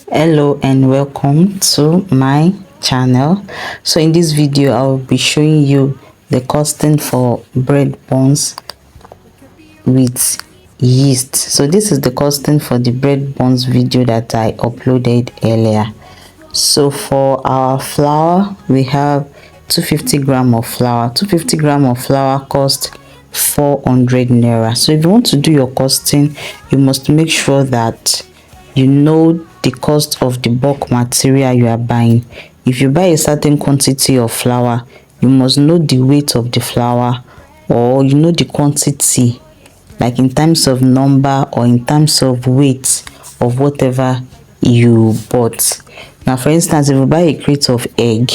Hello and welcome to my channel. So in this video I'll be showing you the costing for bread buns with yeast. So this is the costing for the bread buns video that I uploaded earlier. So for our flour, we have 250 gram of flour. 250 gram of flour cost 400 naira. So if you want to do your costing, you must make sure that you know the cost of the bulk material you are buying. If you buy a certain quantity of flour, you must know the weight of the flour, or you know the quantity, like in terms of number or in terms of weight of whatever you bought. Now for instance, if you buy a crate of egg,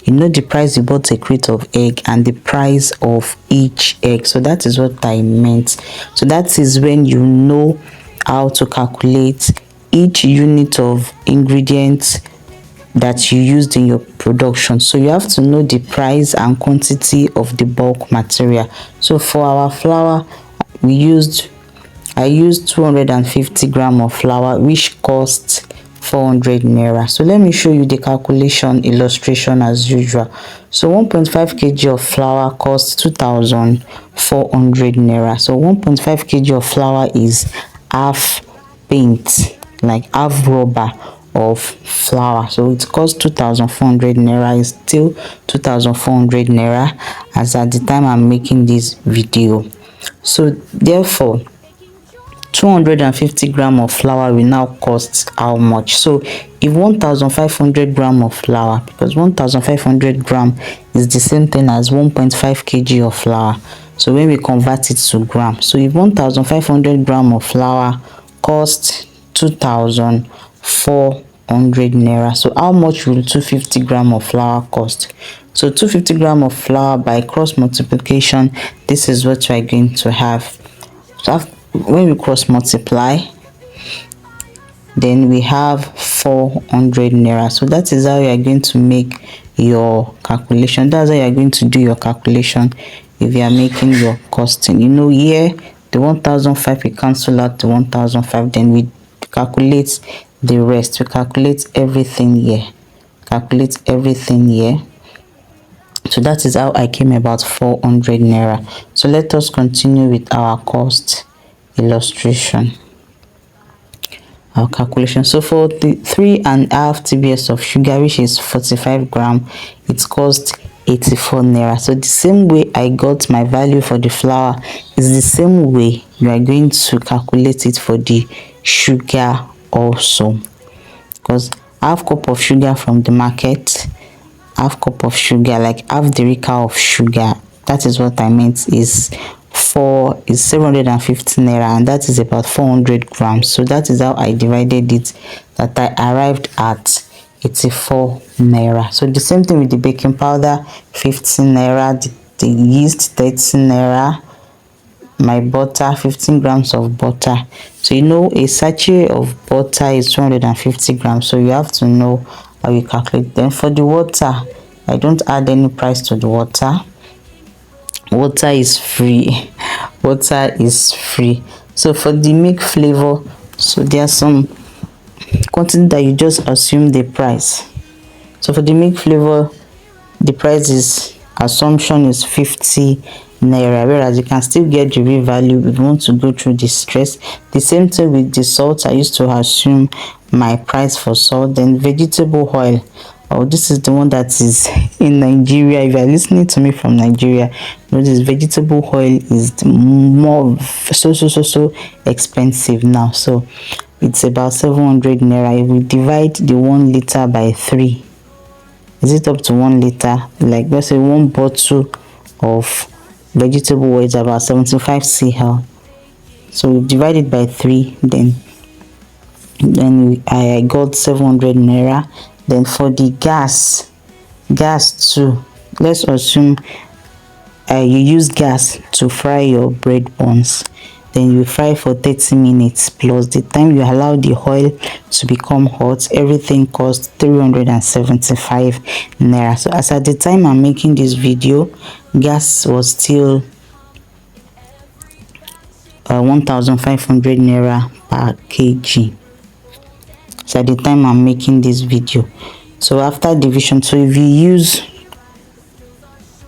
you know the price you bought a crate of egg and the price of each egg. So that is what I meant. So that is when you know how to calculate each unit of ingredients that you used in your production. So you have to know the price and quantity of the bulk material. So for our flour, I used 250 gram of flour, which costs 400 naira. So let me show you the calculation illustration as usual. So 1.5 kg of flour costs 2,400 naira. So 1.5 kg of flour is half paint, like half rubber of flour. So it costs 2,400 naira. It's still 2,400 naira as at the time I'm making this video. So therefore 250 gram of flour will now cost how much? So if 1,500 gram of flour, because 1,500 gram is the same thing as 1.5 kg of flour, so when we convert it to gram, so if 1,500 gram of flour costs 2,400 naira, so how much will 250 gram of flour cost? So 250 gram of flour, by cross multiplication, this is what we're going to have. So when we cross multiply, then we have 400 naira. So that is how you are going to make your calculation. That's how you are going to do your calculation if you are making your costing. You know, here the 1,005, we cancel out the 1,005, then we calculate the rest. We calculate everything here. Calculate everything here. So that is how I came about 400 naira. So let us continue with our cost illustration, our calculation. So for the 3.5 tbs of sugar, which is 45 gram, it cost 84 naira. So the same way I got my value for the flour is the same way you are going to calculate it for the sugar also, because half cup of sugar from the market, half cup of sugar, like half derica of sugar, that is what I meant, is 750 naira, and that is about 400 grams. So that is how I divided it, that I arrived at 84 naira. So the same thing with the baking powder, 15 naira, the yeast 13 naira, my butter, 15 grams of butter. So you know a sachet of butter is 250 grams, so you have to know how you calculate. Then for the water, I don't add any price to the water. Water is free. Water is free. So for the milk flavor, so there are some quantity that you just assume the price. So for the milk flavor, the price is assumption is 50 naira, whereas you can still get the real value if you want to go through the stress. The same thing with the salt. I used to assume my price for salt. Then vegetable oil, oh, this is the one that is in Nigeria. If you are listening to me from Nigeria, you know this vegetable oil is more so expensive now. So it's about 700 naira. If we divide the 1 liter by 3, is it up to 1 liter? Like let's say one bottle of vegetable oil is about 75 cl. So we divide it by 3, then I got 700 naira. Then for the gas too, let's assume you use gas to fry your bread buns. Then you fry for 30 minutes plus the time you allow the oil to become hot. Everything costs 375 naira. So as at the time I'm making this video, gas was still 1,500 naira per kg. so at the time I'm making this video. So after division, so if you use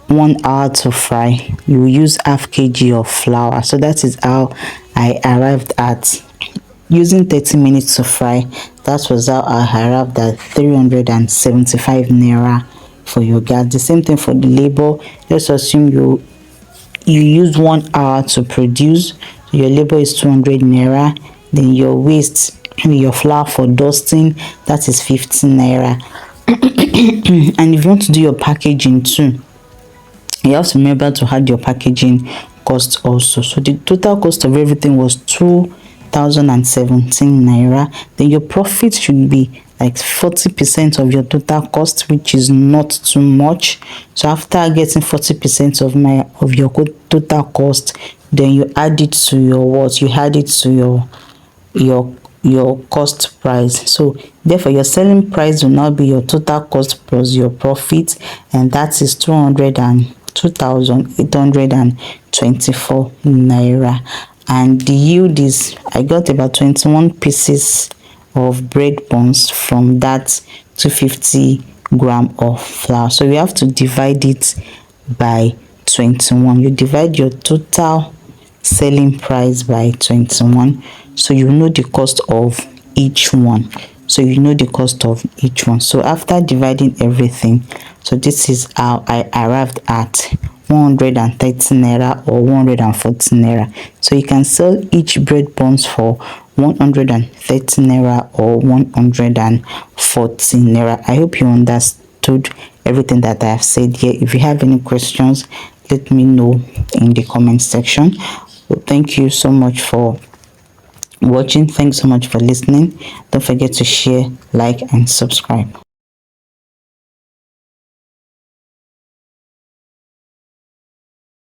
1 hour to fry, you will use half kg of flour. So that is how I arrived at using 30 minutes to fry. That was how I arrived at 375 naira for your gas. The same thing for the labor. Let's assume you use 1 hour to produce, so your labor is 200 naira. Then your waste, your flour for dusting, that is 15 naira. And if you want to do your packaging too, you have to remember to add your packaging cost also. So the total cost of everything was 2017 naira. Then your profit should be like 40% of your total cost, which is not too much. So after getting 40% of your total cost, then you add it to your what? You add it to your your cost price. So therefore your selling price will now be your total cost plus your profit, and that is 2,824 naira. And the yield is, I got about 21 pieces of bread buns from that 250 gram of flour. So you have to divide it by 21. You divide your total selling price by 21, so you know the cost of each one. So after dividing everything, so this is how I arrived at 130 naira or 140 naira. So you can sell each bread buns for 130 naira or 140 naira. I hope you understood everything that I have said here. If you have any questions, let me know in the comment section. So thank you so much for watching. Thanks so much for listening. Don't forget to share, like, and subscribe.